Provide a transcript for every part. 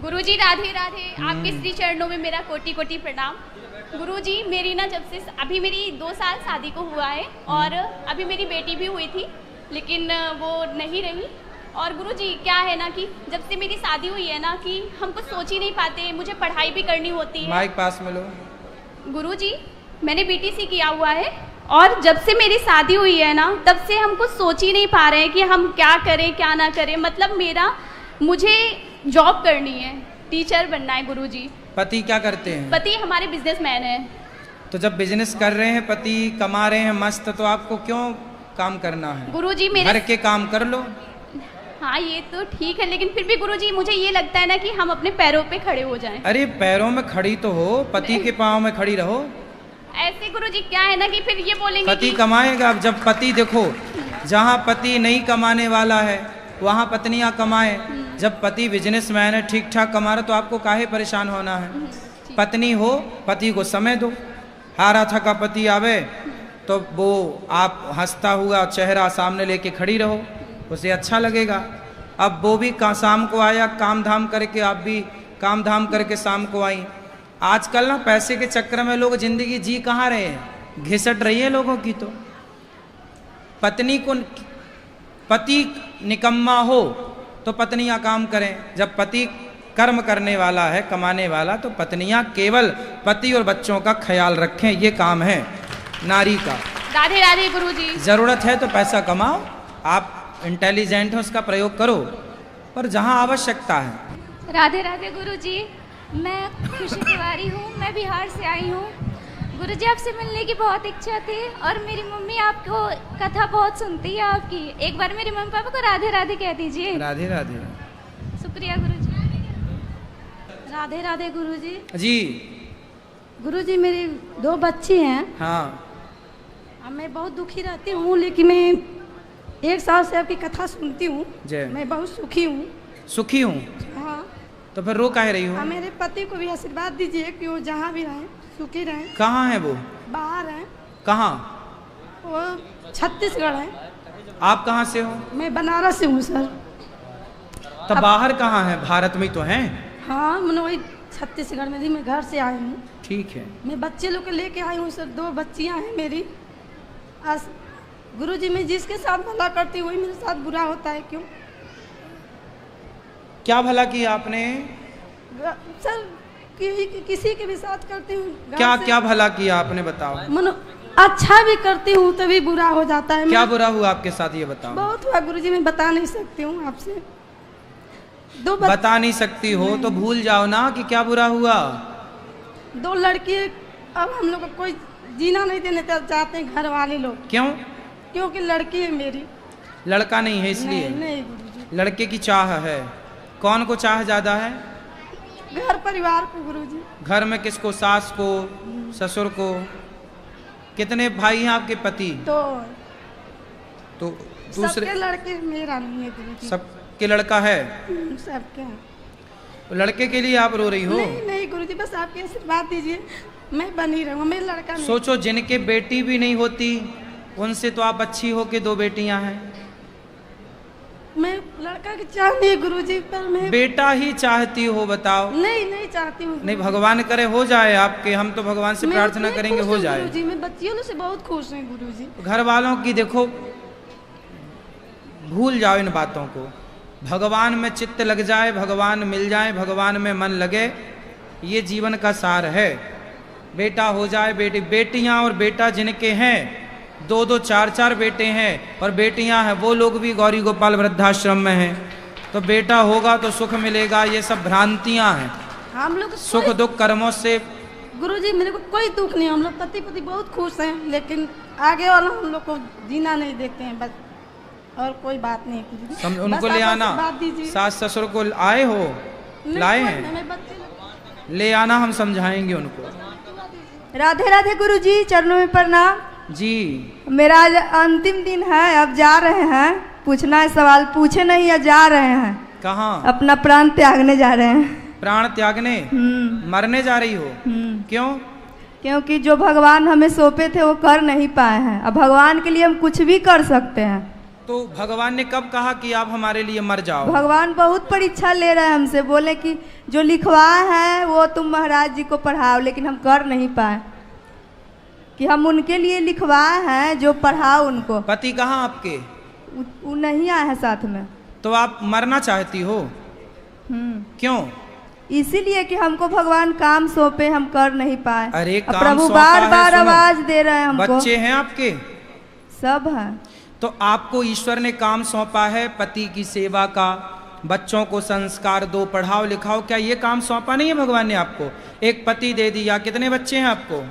गुरुजी राधे राधे। आपके श्री चरणों में मेरा कोटि कोटि प्रणाम। गुरुजी मेरी ना जब से अभी मेरी 2 साल शादी को हुआ है और अभी मेरी बेटी भी हुई थी लेकिन वो नहीं रही। और गुरुजी क्या है ना कि जब से मेरी शादी हुई है ना कि हम कुछ सोच ही नहीं पाते, मुझे पढ़ाई भी करनी होती है। माइक पास में लो। गुरुजी मैंने बीटीसी किया हुआ है और जब से मेरी शादी हुई है ना तब से हम कुछ सोच ही नहीं पा रहे हैं कि हम क्या करें क्या ना करें। मतलब मुझे जॉब करनी है, टीचर बनना है गुरुजी। पति क्या करते हैं? पति हमारे बिजनेसमैन है। तो जब बिजनेस कर रहे हैं, पति कमा रहे हैं मस्त, तो आपको क्यों काम करना है? गुरुजी घर के काम कर लो। हाँ ये तो ठीक है लेकिन फिर भी गुरुजी मुझे ये लगता है ना कि हम अपने पैरों पे खड़े हो जाएं। अरे पैरों में खड़ी तो हो, पति के पाँव में खड़ी रहो। ऐसे गुरुजी क्या है ना कि फिर ये बोलेंगे पति कि... कमाएगा। अब जब पति देखो, जहाँ पति नहीं कमाने वाला है वहाँ पत्नियाँ कमाए। जब पति बिजनेसमैन है, ठीक ठाक कमा रहा, तो आपको काहे परेशान होना है? पत्नी हो, पति को समय दो। हारा थका पति आवे तो वो आप हंसता हुआ चेहरा सामने लेके खड़ी रहो, उसे अच्छा लगेगा। अब वो भी शाम को आया काम धाम करके, आप भी काम धाम करके शाम को आई। आजकल ना पैसे के चक्कर में लोग जिंदगी जी कहाँ रहे हैं, घिसट रही है लोगों की। तो पति निकम्मा हो तो पत्नियां काम करें। जब पति कर्म करने वाला है, कमाने वाला, तो पत्नियां केवल पति और बच्चों का ख्याल रखें। ये काम है नारी का। राधे राधे गुरुजी। जरूरत है तो पैसा कमाओ, आप इंटेलिजेंट हो उसका प्रयोग करो, पर जहां आवश्यकता है। राधे राधे गुरुजी। मैं खुशी तिवारी हूँ, मैं बिहार से आई हूँ। गुरुजी आपसे मिलने की बहुत इच्छा थी और मेरी मम्मी आपको कथा बहुत सुनती है आपकी। एक बार मेरे मम्मी पापा को राधे राधे कह दीजिए। राधे राधे। शुक्रिया गुरुजी। राधे राधे गुरुजी। जी गुरुजी मेरी 2 बच्ची हैं। हाँ। मैं बहुत दुखी रहती हूँ लेकिन मैं 1 साल से आपकी कथा सुनती हूँ। मैं बहुत सुखी हूँ। सुखी हूँ? हाँ। तो फिर रो काहे रही हो? मेरे पति को भी आशीर्वाद दीजिए कि वो जहाँ भी रहें सुखी रहें। कहाँ है वो? बाहर हैं। कहाँ? वो छत्तीसगढ़ है। आप कहाँ से हो? मैं बनारस से हूँ सर। तब बाहर कहाँ है? भारत में तो हैं। हाँ मैंने वही छत्तीसगढ़ में थी, मैं घर से आई हूँ। ठीक है। मैं बच्चे लोग को लेके आई हूँ सर। 2 बच्चियाँ हैं मेरी। गुरुजी मैं जिसके साथ भला करती हूँ वही मेरे साथ बुरा होता है, क्यों? क्या भला किया आपने? सर किसी के भी साथ करती हूँ। क्या भला किया आपने, बताओ। मनो अच्छा भी करती हूँ तभी बुरा हो जाता है। क्या बुरा हुआ आपके साथ, ये बताओ। बहुत हुआ गुरुजी, मैं बता नहीं सकती हूँ आपसे। बता नहीं सकती हो तो भूल जाओ ना कि क्या बुरा हुआ। 2 लड़की अब हम लोग को कोई जीना नहीं देने चाहते हैं घर वाले लोग। क्यों? क्योंकि लड़की है मेरी। लड़का नहीं है इसलिए? नहीं गुरुजी। लड़के की चाह है। कौन को चाह ज्यादा है? घर परिवार को गुरुजी। घर में किसको? सास को, ससुर को? कितने भाई हैं आपके पति? तो दूसरे सबके लड़के, मेरा नहीं है गुरुजी। सबके लड़का है? सबके हैं। तो लड़के के लिए आप रो रही हो? नहीं गुरुजी, बस आपके आशीर्वाद दीजिए, मैं बनी रहूँ। मेरा लड़का नहीं। सोचो जिनके बेटी भी नहीं होती उनसे तो आप अच्छी हो के 2 बेटियां हैं। मैं लड़का की चाह नहीं गुरुजी, पर मैं बेटा ही चाहती हो, बताओ। नहीं चाहती हूँ। नहीं, भगवान करे हो जाए आपके। हम तो भगवान से प्रार्थना करेंगे हो जाए। गुरुजी मैं बच्चियों से बहुत खुश हूँ गुरुजी। घर वालों की देखो, भूल जाओ इन बातों को। भगवान में चित्त लग जाए, भगवान मिल जाए, भगवान में मन लगे, ये जीवन का सार है। बेटा हो जाए, बेटियां और बेटा जिनके हैं, 2-2 4-4 बेटे हैं और बेटियां हैं, वो लोग भी गौरी गोपाल वृद्धाश्रम में हैं। तो बेटा होगा तो सुख मिलेगा, ये सब भ्रांतियां हैं। हम लोग सुख दुख कर्मों से। गुरुजी मेरे को कोई दुख नहीं, हम लोग पति बहुत खुश हैं, लेकिन आगे वाला हम लोग को जीना नहीं देते हैं, बस और कोई बात नहीं गुरुजी। उनको ले आना, सास ससुर को आए हो, लाए हैं, ले आना, हम समझाएंगे उनको। राधे राधे गुरुजी, चरणों में प्रणाम जी। मेरा आज अंतिम दिन है, अब जा रहे हैं। पूछना है सवाल, पूछे नहीं या जा रहे हैं? कहाँ? अपना प्राण त्यागने जा रहे हैं। प्राण त्यागने? मरने जा रही हो? क्यों? क्योंकि जो भगवान हमें सौंपे थे वो कर नहीं पाए हैं। अब भगवान के लिए हम कुछ भी कर सकते हैं। तो भगवान ने कब कहा कि आप हमारे लिए मर जाओ? भगवान बहुत परीक्षा ले रहे हैं हमसे, बोले कि जो लिखवाए हैं वो तुम महाराज जी को पढ़ाओ, लेकिन हम कर नहीं पाए कि हम उनके लिए लिखवाए हैं जो पढ़ाओ उनको। पति कहाँ आपके? वो नहीं आए हैं साथ में। तो आप मरना चाहती हो? क्यों? इसीलिए कि हमको भगवान काम सौंपे, हम कर नहीं पाए। अरे अब काम प्रभु सौंपा बार है, बार सुनो। आवाज दे रहे हैं हमको। बच्चे हैं आपके? सब है। तो आपको ईश्वर ने काम सौंपा है पति की सेवा का, बच्चों को संस्कार दो, पढ़ाओ लिखाओ, क्या ये काम सौंपा नहीं है भगवान ने आपको? एक पति दे दिया, कितने बच्चे हैं आपको?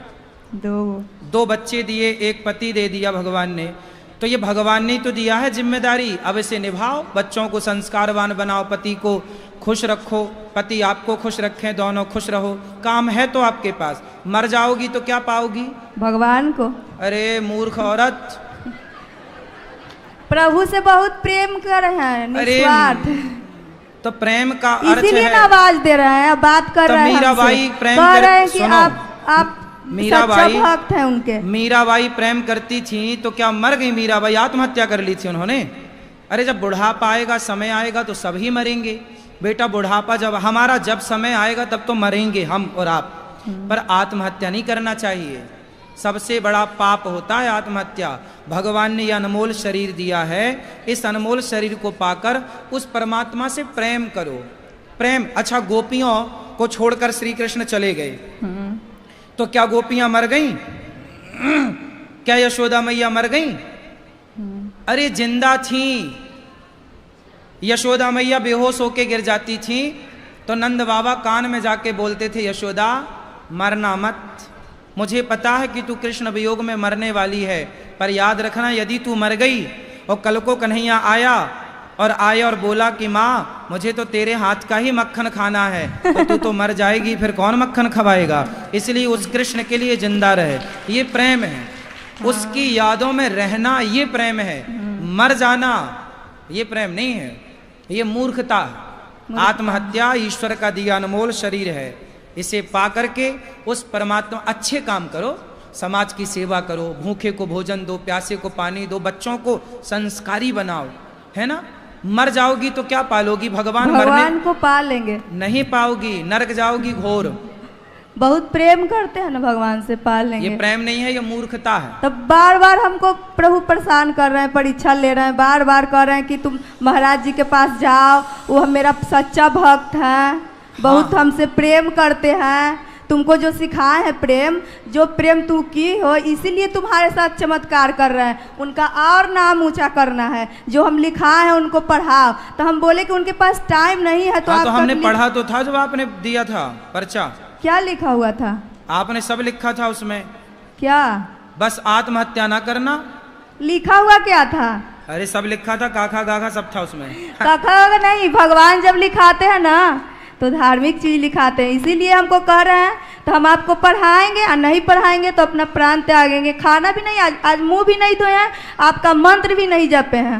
2 बच्चे दिए, एक पति दे दिया भगवान ने, तो ये भगवान ने तो दिया है जिम्मेदारी, अब इसे निभाओ, बच्चों को संस्कारवान बनाओ, पति को खुश रखो, पति आपको खुश रखें, दोनों खुश रहो। काम है तो आपके पास। मर जाओगी तो क्या पाओगी? भगवान को। अरे मूर्ख औरत, प्रभु से बहुत प्रेम कर रहे हैं, निस्वार्थ। तो प्रेम का अर्थ इसीलिए है, ना आवाज दे रहे हैं, बात कर तो रहे हैं मीराबाई हमसे। प्रेम कह कर- रहे हैं कि सुनो, आप सच्चा भक्त हैं उनके। मीराबाई प्रेम करती थी तो क्या मर गई मीराबाई? आत्महत्या कर ली थी उन्होंने? अरे जब बुढ़ापा आएगा, समय आएगा तो सभी मरेंगे बेटा। बुढ़ापा जब समय आएगा तब तो मरेंगे हम और आप, पर आत्महत्या नहीं करना चाहिए। सबसे बड़ा पाप होता है आत्महत्या। भगवान ने यह अनमोल शरीर दिया है, इस अनमोल शरीर को पाकर उस परमात्मा से प्रेम करो। प्रेम, अच्छा गोपियों को छोड़कर श्री कृष्ण चले गए, तो क्या गोपियां मर गईं? क्या यशोदा मैया मर गईं? अरे जिंदा थी। यशोदा मैया बेहोश होके गिर जाती थी तो नंद बाबा कान में जाके बोलते थे, यशोदा मरना मत, मुझे पता है कि तू कृष्ण वियोग में मरने वाली है, पर याद रखना यदि तू मर गई और कल को कन्हैया आया और बोला कि माँ मुझे तो तेरे हाथ का ही मक्खन खाना है, तो तू तो मर जाएगी, फिर कौन मक्खन खवाएगा? इसलिए उस कृष्ण के लिए जिंदा रहे। ये प्रेम है, उसकी यादों में रहना ये प्रेम है। मर जाना ये प्रेम नहीं है, ये मूर्खता है। आत्महत्या ईश्वर का दिया अनमोल शरीर है, इसे पा करके उस परमात्मा अच्छे काम करो, समाज की सेवा करो, भूखे को भोजन दो, प्यासे को पानी दो, बच्चों को संस्कारी बनाओ, है ना? मर जाओगी तो क्या पालोगी? भगवान को पालेंगे नहीं पाओगी, नरक जाओगी घोर। बहुत प्रेम करते हैं ना भगवान से, पाल लेंगे। ये प्रेम नहीं है, ये मूर्खता है। तब बार बार हमको प्रभु परेशान कर रहे हैं, परीक्षा ले रहे हैं, बार बार कह रहे हैं कि तुम महाराज जी के पास जाओ, वो मेरा सच्चा भक्त है, बहुत हमसे प्रेम करते हैं, तुमको जो सिखाए हैं प्रेम, जो प्रेम तू की हो, इसीलिए तुम्हारे साथ चमत्कार कर रहे हैं, उनका और नाम ऊंचा करना है, जो हम लिखाए हैं उनको पढ़ाओ। तो हम बोले कि उनके पास टाइम नहीं है, तो तो हमने पढ़ा तो था जब आपने दिया था पर्चा। क्या लिखा हुआ था? आपने सब लिखा था उसमें। क्या? बस आत्महत्या ना करना। लिखा हुआ क्या था? अरे सब लिखा था, काखा गाखा सब था उसमें। काखा नहीं, भगवान जब लिखाते हैं ना तो धार्मिक चीज लिखाते हैं, इसीलिए हमको कह रहे हैं। तो हम आपको पढ़ाएंगे, और नहीं पढ़ाएंगे तो अपना प्राण त्यागेंगे। खाना भी नहीं, आज मुंह भी नहीं धोए हैं, आपका मंत्र भी नहीं जपे हैं,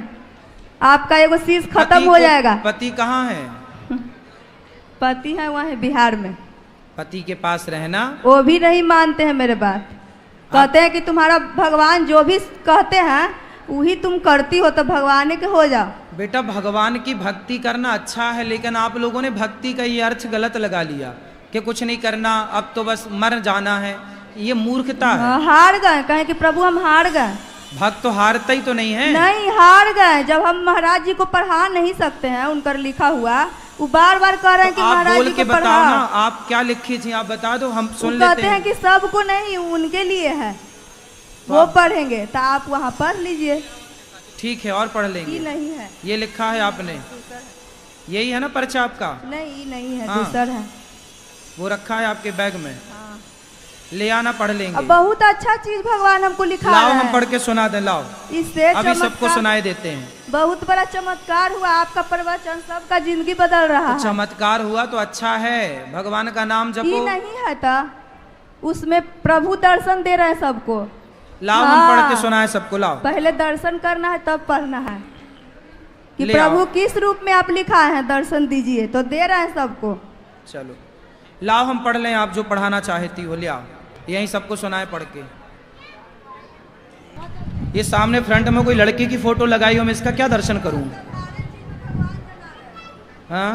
आपका एगो चीज खत्म हो जाएगा। पति कहाँ है? पति है वहाँ बिहार में। पति के पास रहना। वो भी नहीं मानते हैं मेरे बात, कहते हैं कि तुम्हारा भगवान जो भी कहते हैं वही तुम करती हो, तो भगवान के हो जाओ। बेटा भगवान की भक्ति करना अच्छा है, लेकिन आप लोगों ने भक्ति का ये अर्थ गलत लगा लिया कि कुछ नहीं करना, अब तो बस मर जाना है। ये मूर्खता है। हार गए, कहें कि प्रभु हम हार गए। भक्त तो हारता ही तो नहीं है। नहीं, हार गए। जब हम महाराज जी को पढ़ा नहीं सकते हैं, उनका लिखा हुआ, वो बार बार कह रहे हैं कि महाराज जी को बताओ ना, आप क्या लिखी थी, आप बता दो, हम सुन लेते हैं। कहते हैं कि सबको नहीं, उनके लिए है, वो पढ़ेंगे, तो आप वहाँ पढ़ लीजिए। ठीक है, और पढ़ लेंगे। नहीं है, ये लिखा है आपने, यही है ना पर्चा आपका? नहीं है, दूसरा है, वो रखा है आपके बैग में। ले आना, पढ़ लेंगे। बहुत अच्छा चीज भगवान हमको लिखा है। लाओ हम पढ़ के सुना दें, लाओ, इससे अभी सबको सुनाए देते हैं। बहुत बड़ा चमत्कार हुआ आपका प्रवचन, सबका जिंदगी बदल रहा है। चमत्कार हुआ तो अच्छा है, भगवान का नाम जपो। नहीं है तो उसमें प्रभु दर्शन दे रहे हैं सबको। लाओ हम पढ़ के सुनाए सबको, लाओ। पहले दर्शन करना है तब पढ़ना है कि प्रभु किस रूप में आप लिखा है, दर्शन दीजिए, तो दे रहे हैं सबको। चलो लाओ हम पढ़ लें, आप जो पढ़ाना चाहती हो ले आओ, यहीं सबको सुनाए पढ़ के। ये सामने फ्रंट में कोई लड़की की फोटो लगाई हो, मैं इसका क्या दर्शन करूं? हाँ?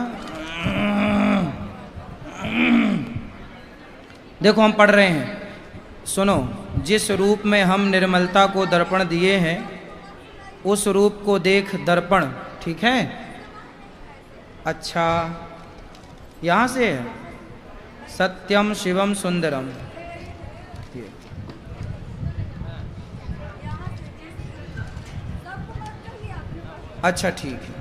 देखो हम पढ़ रहे हैं, सुनो। जिस रूप में हम निर्मलता को दर्पण दिए हैं, उस रूप को देख दर्पण, ठीक है? अच्छा, यहां से है सत्यम शिवम सुंदरम। अच्छा ठीक है,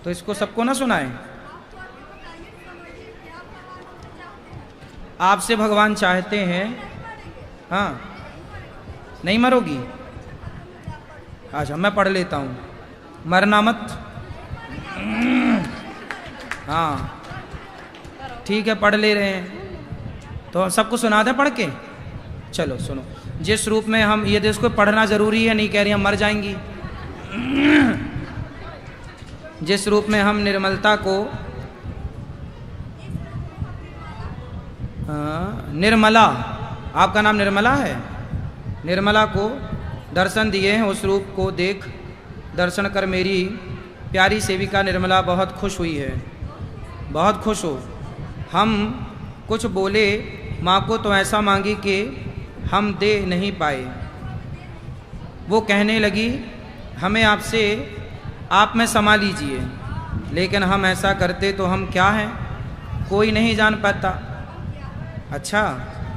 तो इसको सबको ना सुनाए। आपसे भगवान चाहते हैं, हाँ नहीं मरोगी? अच्छा मैं पढ़ लेता हूँ, मरना मत। हाँ ठीक है, पढ़ ले रहे हैं तो सबको सुना दें पढ़ के। चलो सुनो। जिस रूप में हम, ये इसको पढ़ना जरूरी है, नहीं कह रही हम मर जाएंगी। जिस रूप में हम निर्मलता को, निर्मला, आपका नाम निर्मला है, निर्मला को दर्शन दिए हैं, उस रूप को देख दर्शन कर मेरी प्यारी सेविका निर्मला बहुत खुश हुई है, बहुत खुश हो। हम कुछ बोले, माँ को तो ऐसा मांगी कि हम दे नहीं पाए। वो कहने लगी हमें आपसे, आप में समा लीजिए, लेकिन हम ऐसा करते तो हम क्या हैं, कोई नहीं जान पाता। अच्छा,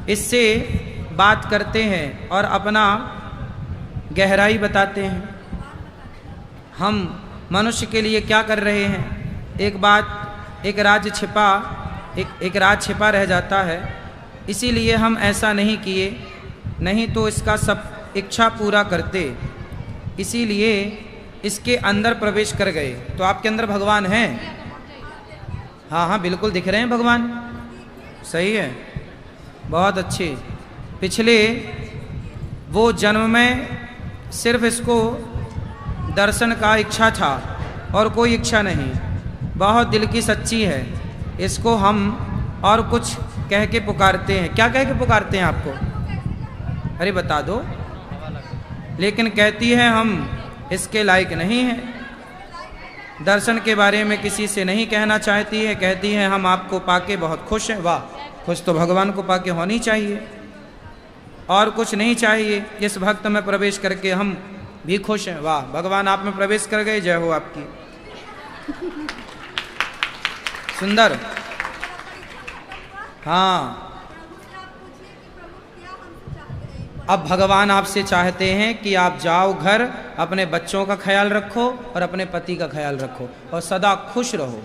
इससे बात करते हैं और अपना गहराई बताते हैं। हम मनुष्य के लिए क्या कर रहे हैं? एक बात, एक राज छिपा, एक राज छिपा रह जाता है, इसीलिए हम ऐसा नहीं किए, नहीं तो इसका सब इच्छा पूरा करते, इसीलिए इसके अंदर प्रवेश कर गए। तो आपके अंदर भगवान हैं? हाँ हाँ बिल्कुल दिख रहे हैं भगवान, सही है, बहुत अच्छे। पिछले वो जन्म में सिर्फ इसको दर्शन का इच्छा था और कोई इच्छा नहीं, बहुत दिल की सच्ची है। इसको हम और कुछ कह के पुकारते हैं। क्या कह के पुकारते हैं आपको? अरे बता दो। लेकिन कहती है हम इसके लायक नहीं हैं, दर्शन के बारे में किसी से नहीं कहना चाहती है, कहती है हम आपको पाके बहुत खुश हैं। वाह, खुश तो भगवान को पाके होनी चाहिए, और कुछ नहीं चाहिए। इस भक्त में प्रवेश करके हम भी खुश हैं। वाह, भगवान आप में प्रवेश कर गए, जय हो आपकी। सुंदर। हाँ, अब भगवान आपसे चाहते हैं कि आप जाओ घर, अपने बच्चों का ख्याल रखो और अपने पति का ख्याल रखो और सदा खुश रहो।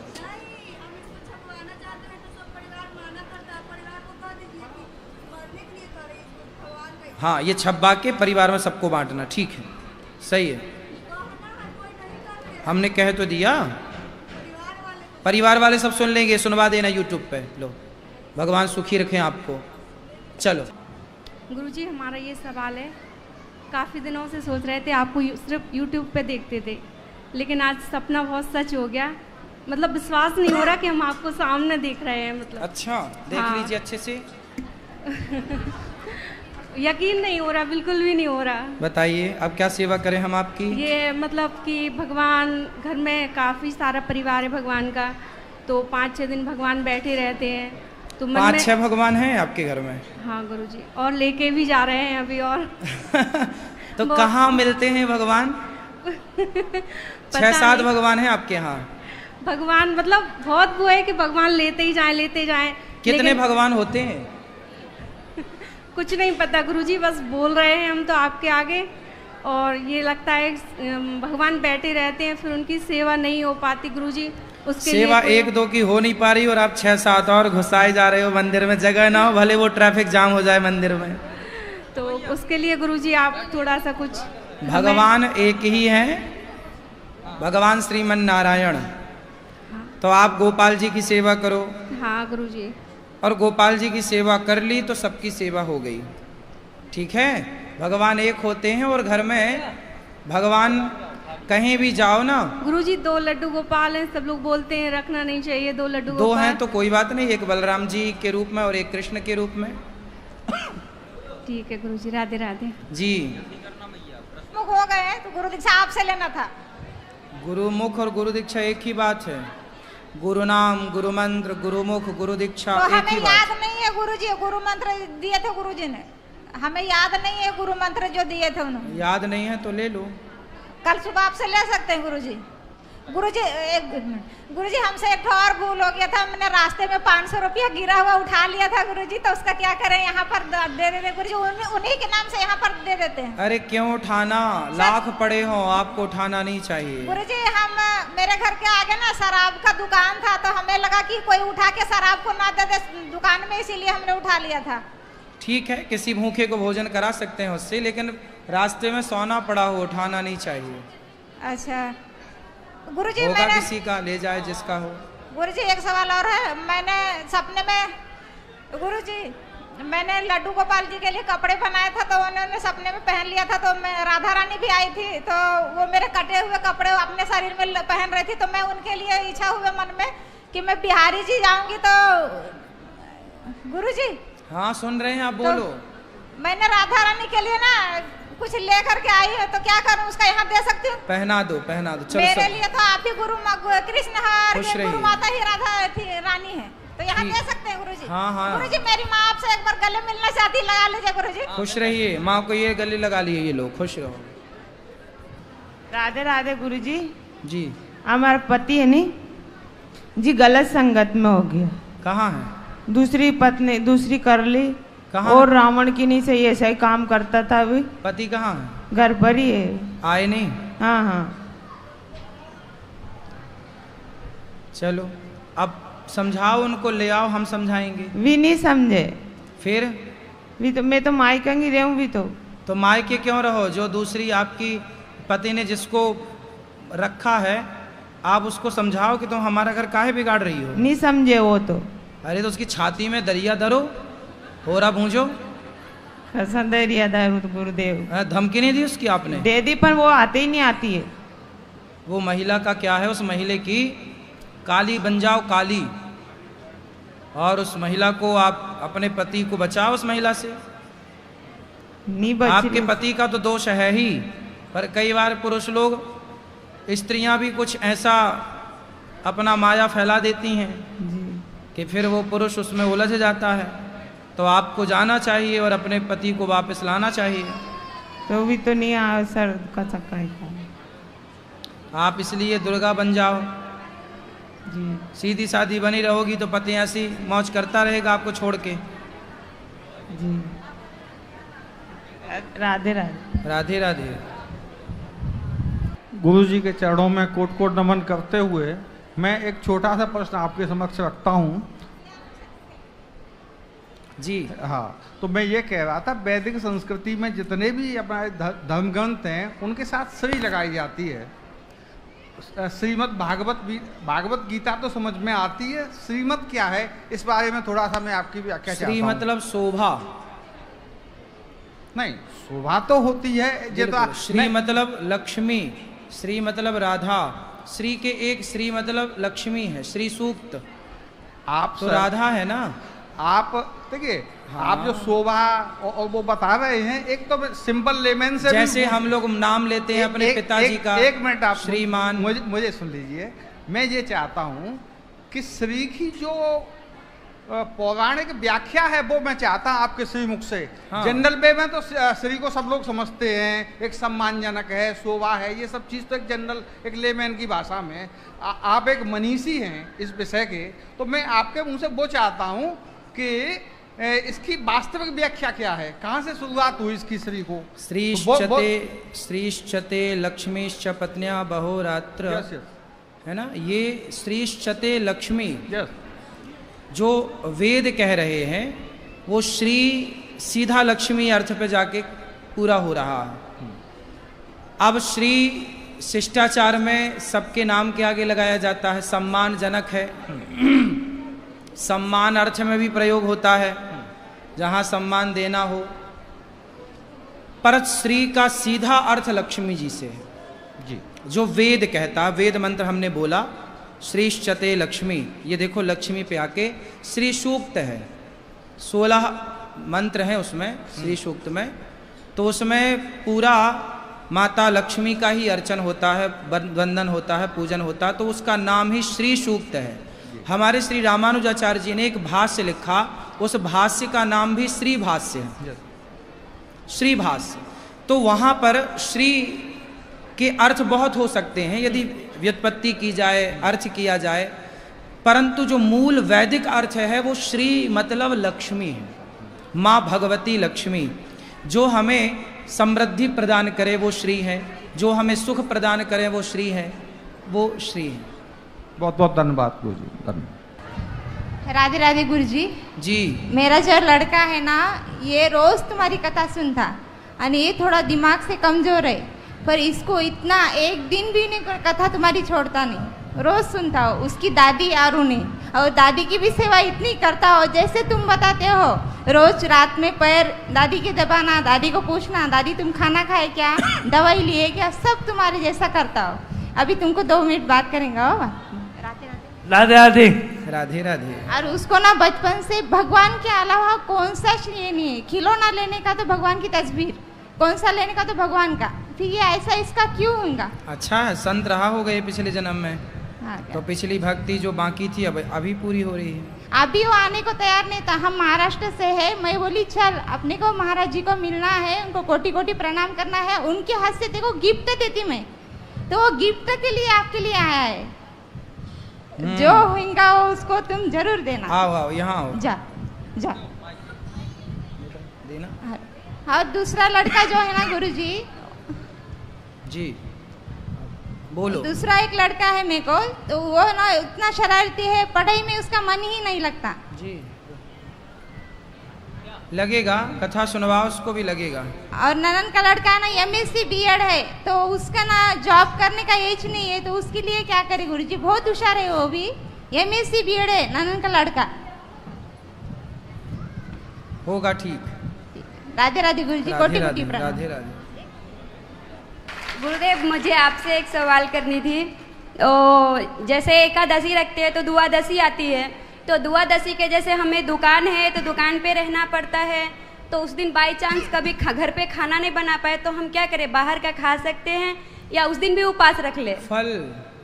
हाँ, ये छब्बा के परिवार में सबको बांटना, ठीक है, सही है। हमने कह तो दिया, परिवार वाले सब सुन लेंगे, सुनवा देना यूट्यूब पे। लो, भगवान सुखी रखें आपको। चलो गुरुजी, हमारा ये सवाल है, काफ़ी दिनों से सोच रहे थे, आपको सिर्फ यूट्यूब पे देखते थे, लेकिन आज सपना बहुत सच हो गया। मतलब विश्वास नहीं हो रहा कि हम आपको सामने देख रहे हैं। मतलब अच्छा, देख हाँ। लीजिए अच्छे से। यकीन नहीं हो रहा, बिल्कुल भी नहीं हो रहा। बताइए अब क्या सेवा करें हम आपकी? ये मतलब कि भगवान, घर में काफ़ी सारा परिवार है भगवान का, तो 5-6 दिन भगवान बैठे रहते हैं, तो मन 5-6 भगवान हैं आपके घर में? हाँ गुरुजी, और लेके भी जा रहे हैं अभी। और तो कहाँ मिलते हैं भगवान? 6-7 भगवान हैं आपके यहाँ? भगवान मतलब बहुत वो है कि भगवान लेते ही जाएं, लेते जाएं। कितने भगवान होते हैं? कुछ नहीं पता गुरुजी, बस बोल रहे हैं हम तो आपके आगे, और ये लगता है भगवान बैठे रहते हैं, फिर उनकी सेवा नहीं हो पाती गुरुजी। उसके सेवा लिए 1-2 की हो नहीं पा रही और आप 6-7 और घुसाए जा रहे हो मंदिर में। जगह ना हो, भले वो ट्रैफिक जाम हो जाए मंदिर में। तो उसके लिए गुरुजी आप थोड़ा सा कुछ। भगवान एक ही हैं, भगवान श्रीमन नारायण। तो आप गोपाल जी की सेवा करो। हाँ गुरुजी। और गोपाल जी की सेवा कर ली तो सबकी सेवा हो गई, ठीक है। भगवान एक होते हैं और घर में भगवान कहीं भी जाओ ना। गुरुजी 2 लड्डू गोपाल हैं, सब लोग बोलते हैं रखना नहीं चाहिए 2 लड्डू 2 गोपाल। हैं तो कोई बात नहीं, एक बलराम जी के रूप में और एक कृष्ण के रूप में। ठीक है गुरुजी, राधे राधे। जी। मुख हो गए तो गुरु दीक्षा आपसे लेना था। गुरुमुख और गुरु दीक्षा एक ही बात है। गुरु नाम, गुरु मंत्र, गुरुमुख, गुरु दीक्षा तो एक ही हमें बात। याद नहीं है गुरुजी, गुरु मंत्र दिए थे गुरुजी ने, हमें याद नहीं है गुरु मंत्र जो दिए थे उन्होंने। याद नहीं है तो ले लो। कल सुबह आपसे ले सकते हैं गुरुजी। गुरुजी एक मिनट, गुरुजी हमसे एक और भूल हो गया था, हमने रास्ते में 500 रुपया गिरा हुआ उठा लिया था गुरुजी, तो उसका क्या करें? यहाँ पर दे देते गुरुजी, उन्हीं के नाम से यहाँ पर दे देते हैं। अरे क्यों उठाना, लाख पड़े हो, आपको उठाना नहीं चाहिए। गुरुजी हम मेरे घर के आगे ना शराब का दुकान था, तो हमें लगा कि कोई उठा के शराब को ना दे दे दुकान में, इसीलिए हमने उठा लिया था। ठीक है, किसी भूखे को भोजन करा सकते हैं उससे, लेकिन रास्ते में सोना पड़ा हो उठाना नहीं चाहिए। अच्छा गुरुजी, होगा मैंने किसी का, ले जाए जिसका हो। गुरुजी एक सवाल और है, मैंने सपने में गुरुजी मैंने लड्डू गोपाल जी के लिए कपड़े बनाए था, तो उन्होंने सपने में पहन लिया था, तो मैं राधा रानी भी आई थी, तो वो मेरे कटे हुए कपड़े अपने शरीर में पहन रही थी, तो मैं उनके लिए इच्छा हुए मन में कि मैं बिहारी जी जाऊंगी, तो गुरुजी। हाँ सुन रहे हैं आप, बोलो। तो मैंने राधा रानी के लिए ना कुछ लेकर के आई है, तो क्या करूं, उसका यहाँ दे सकती हूँ? पहना दो, पहना दो। चलो मेरे सब। लिए तो आप ही कृष्ण खुश है, रहिए। गुरु माता ही राधा थी, रानी है, तो यहाँ ठीक। दे सकते हैं गुरुजी। हाँ, हाँ। गुरुजी मेरी माँ आपसे एक बार गले मिलना चाहती, लगा लीजिए गुरुजी। खुश रहिए, माँ को ये गले लगा लिए, ये लोग खुश रहो। राधे राधे गुरुजी। जी। हमारा पति है नी जी गलत संगत में हो गया। कहाँ है? दूसरी पत्नी दूसरी कर ली। कहाँ? और रावण की नहीं सही ऐसा ही काम करता था। अभी पति कहाँ है? घर पर ही है। आए नहीं? हाँ हाँ। चलो अब समझाओ उनको, ले आओ, हम समझाएंगे। भी नहीं समझे। फिर भी तो मैं तो मायके रहूं भी तो मायके क्यों रहो? जो दूसरी आपकी पति ने जिसको रखा है, आप उसको समझाओ कि तुम हमारा घर काहे बिगाड़ रही हो। नहीं समझे वो तो। अरे तो उसकी छाती में दरिया धरो, होरा भूंजो। दरिया दारू तो गुरुदेव। धमकी नहीं दी उसकी आपने? दे दी, पर वो आते ही नहीं आती है। वो महिला का क्या है, उस महिला की काली बन जाओ, काली। और उस महिला को आप अपने पति को बचाओ उस महिला से। नहीं बच आपके पति का तो दोष है ही, पर कई बार पुरुष लोग, स्त्रियां भी कुछ ऐसा अपना माया फैला देती हैं कि फिर वो पुरुष उसमें उलझ जाता है। तो आपको जाना चाहिए और अपने पति को वापस लाना चाहिए। तो भी तो नहीं आ सर का चक्का है। आप इसलिए दुर्गा बन जाओ जी। सीधी सादी बनी रहोगी तो पति ऐसी मौज करता रहेगा आपको छोड़ के। जी। राधे राधे। राधे राधे। गुरु जी के चरणों में कोट कोट नमन करते हुए मैं एक छोटा सा प्रश्न आपके समक्ष रखता हूँ। जी हाँ, तो मैं ये कह रहा था, वैदिक संस्कृति में जितने भी अपने धर्म ग्रंथ हैं उनके साथ श्री लगाई जाती है। श्रीमद् भागवत गीता तो समझ में आती है, श्रीमद् क्या है इस बारे में थोड़ा सा मैं आपकी व्याख्या चाहता हूं। श्री मतलब शोभा नहीं, शोभा तो होती है। श्री मतलब लक्ष्मी, श्री मतलब राधा। श्री के एक श्री मतलब लक्ष्मी है, श्री सूक्त। आप तो राधा है ना। आप देखिए, हाँ। आप जो शोभा और वो बता रहे हैं, एक तो सिंपल लेमन से जैसे हम लोग नाम लेते हैं अपने पिताजी का। एक मिनट आप श्रीमान। मुझे सुन लीजिए। मैं ये चाहता हूं कि श्री की जो पौराणिक व्याख्या है वो मैं चाहता हूं आपके श्रीमुख से। हाँ। जनरल वे में तो श्री को सब लोग समझते हैं, एक सम्मानजनक है, शोभा है, ये सब चीज़ तो एक जनरल एक लेमैन की भाषा में। आप एक मनीषी हैं इस विषय के, तो मैं आपके मुंह से वो चाहता हूं कि इसकी वास्तविक व्याख्या क्या है, कहाँ से शुरुआत हुई इसकी श्री को? श्रीश्चते लक्ष्मीश्च पत्न्या बहोरात्र। है ना, ये श्रीश्चते लक्ष्मी जो वेद कह रहे हैं, वो श्री सीधा लक्ष्मी अर्थ पे जाके पूरा हो रहा है। अब श्री शिष्टाचार में सबके नाम के आगे लगाया जाता है, सम्मानजनक है। सम्मान अर्थ में भी प्रयोग होता है जहाँ सम्मान देना हो। पर श्री का सीधा अर्थ लक्ष्मी जी से है जी, जो वेद कहता है। वेद मंत्र हमने बोला श्रीश्चते लक्ष्मी, ये देखो लक्ष्मी पे आके श्री सूक्त है। 16 मंत्र है उसमें श्री सूक्त में, तो उसमें पूरा माता लक्ष्मी का ही अर्चन होता है, वंदन होता है, पूजन होता है, तो उसका नाम ही श्री सूक्त है। हमारे श्री रामानुजाचार्य जी ने एक भाष्य लिखा, उस भाष्य का नाम भी श्री भाष्य है, श्री भाष्य। तो वहाँ पर श्री के अर्थ बहुत हो सकते हैं यदि व्युत्पत्ति की जाए, अर्थ किया जाए, परंतु जो मूल वैदिक अर्थ है वो श्री मतलब लक्ष्मी है, माँ भगवती लक्ष्मी। जो हमें समृद्धि प्रदान करे वो श्री है, जो हमें सुख प्रदान करे वो श्री है, वो श्री है। बहुत बहुत धन्यवाद गुरु जी, धन्यवाद। राधे राधे गुरु जी। जी मेरा जो लड़का है ना, ये रोज तुम्हारी कथा सुनता, और ये थोड़ा दिमाग से कमजोर है, पर इसको इतना एक दिन भी नहीं कथा तुम्हारी छोड़ता नहीं, रोज सुनता हो। उसकी दादी अरुणी, और दादी की भी सेवा इतनी करता हो जैसे तुम बताते हो। रोज रात में पैर दादी के दबाना, दादी को पूछना दादी तुम खाना खाए क्या, दवाई लिए क्या, सब तुम्हारे जैसा करता हो। अभी तुमको 2 मिनट बात करेंगे। हो राधे राधे राधे राधे। और उसको ना बचपन से भगवान के अलावा कौन सा ये नहीं है, खिलौना लेने का तो भगवान की तस्वीर, कौन सा लेने का तो भगवान का, फिर ये ऐसा इसका क्यों होगा। अच्छा है, संत रहा हो गए पिछले जन्म में। हाँ, तो पिछली भक्ति जो बाकी थी अब अभी पूरी हो रही है। अभी वो आने को तैयार नहीं था, हम महाराष्ट्र से है। मैं बोली चल अपने को महाराज जी को मिलना है, उनको कोटि कोटि प्रणाम करना है, उनके हाथ से देखो गिफ्ट देती मैं, तो वो गिफ्ट के लिए आपके लिए आया है। जो होगा वो उसको तुम जरूर देना। आओ आओ यहाँ आओ, जा जा देना। और दूसरा लड़का जो है ना गुरुजी जी बोलो। दूसरा एक लड़का है मेरे को, तो वो ना उतना शरारती है, पढ़ाई में उसका मन ही नहीं लगता। जी लगेगा, कथा सुनवाओ उसको भी लगेगा। और ननन का लड़का ना MSc B.Ed है, तो उसका ना जॉब करने का एज नहीं है, तो उसके लिए क्या करे गुरुजी, बहुत होशियार है वो भी, MSc B.Ed है ननन का लड़का। होगा ठीक। राधे राधे गुरुजी, कोटि कोटि प्रणाम। राधे राधे। गुरुदेव मुझे आपसे एक सवाल करनी थी। तो जैसे एकादशी रखते हैं तो द्वादशी आती है, तो द्वादशी के जैसे हमें दुकान है तो दुकान पे रहना पड़ता है, तो उस दिन बाई चांस कभी घर पे खाना नहीं बना पाए तो हम क्या करें, बाहर का खा सकते हैं या उस दिन भी उपास रख ले? फल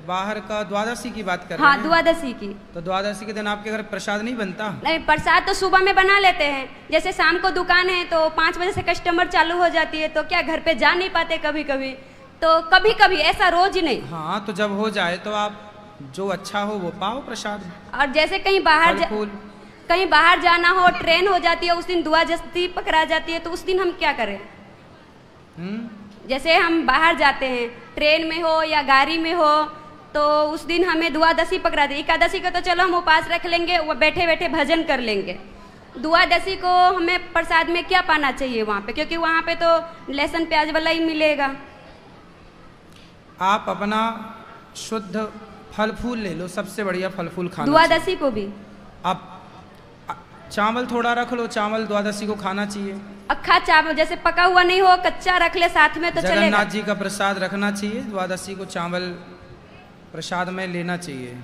बाहर का द्वादशी की बात कर रहे हैं? हाँ द्वादशी की। तो द्वादशी के दिन आपके घर प्रसाद नहीं बनता? नहीं, प्रसाद तो सुबह में बना लेते हैं, जैसे शाम को दुकान है तो 5 बजे से कस्टमर चालू हो जाती है, तो क्या घर पे जा नहीं पाते कभी कभी, तो कभी कभी, ऐसा रोज नहीं। हाँ तो जब हो जाए तो आप जो अच्छा हो वो पाओ प्रसाद। और जैसे कहीं बाहर जाना हो, ट्रेन हो जाती है, उस दिन द्वादशी पकड़ा जाती है, तो उस दिन हम क्या करें? जैसे हम बाहर जाते हैं, ट्रेन में हो या गाड़ी में हो, तो उस दिन हमें द्वादशी पकड़ा दी। एकादशी का तो चलो हम उपास रख लेंगे, वो बैठे बैठे भजन कर लेंगे। द्वादशी को हमें प्रसाद में क्या पाना चाहिए वहाँ पे, क्योंकि वहाँ पे तो लहसुन प्याज वाला ही मिलेगा। आप अपना शुद्ध फल फूल ले लो, सबसे बढ़िया फल फूल खाना। द्वादशी को भी आप चावल थोड़ा रख लो, चावल द्वादशी को खाना चाहिए। अक्खा चावल, जैसे पका हुआ नहीं हो, कच्चा रख ले साथ में तो चलेगा। जगन्नाथ जी का प्रसाद रखना चाहिए, द्वादशी को चावल प्रसाद में लेना चाहिए।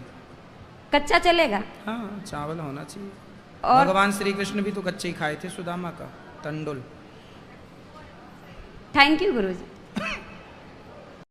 कच्चा चलेगा? हाँ चावल होना चाहिए। और भगवान श्री कृष्ण भी तो कच्चे ही खाए थे, सुदामा का तंडुल। Thank you Guruji.